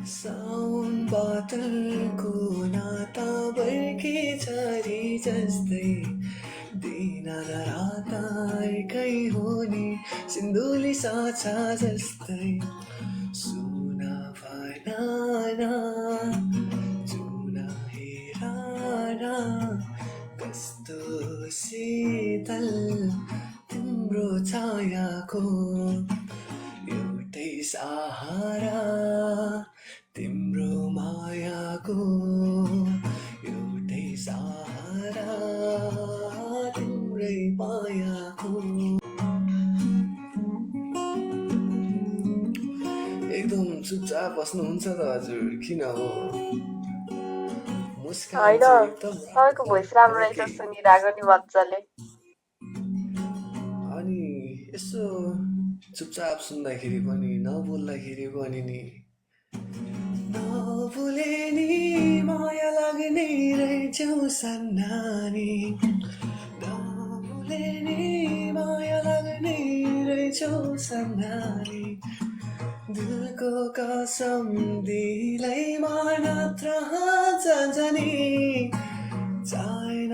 साउन बादलको नाता बर्के झरी जस्तै दिन र रात एकै हो नि सिन्धुली साछा जस्तै सुन भन जुन हेर कस्तो शीतल तिम्रो छायाको एउटै सहारा तिम्रो मायाको एउटै सहारा तिम्रै मायाको एकदम चुपचाप बस्नुहुन्छ त हजुर किन हो मुस्कान होइन चाहिँ एकदम तपाईँको भोइस राम्रो रहेछ ओके सुनिरहेको नि मजाले। अनि यसो चुपचाप सुन्दाखेरि पनि नबोल्दाखेरि पनि नि नभुले नि माया लाग्ने रहेछौ सन्नानी नभुले नि माया लाग्ने रहेछौ सन्नानी दिलको कसम दिलै मात्र जान्छ नि चाहिन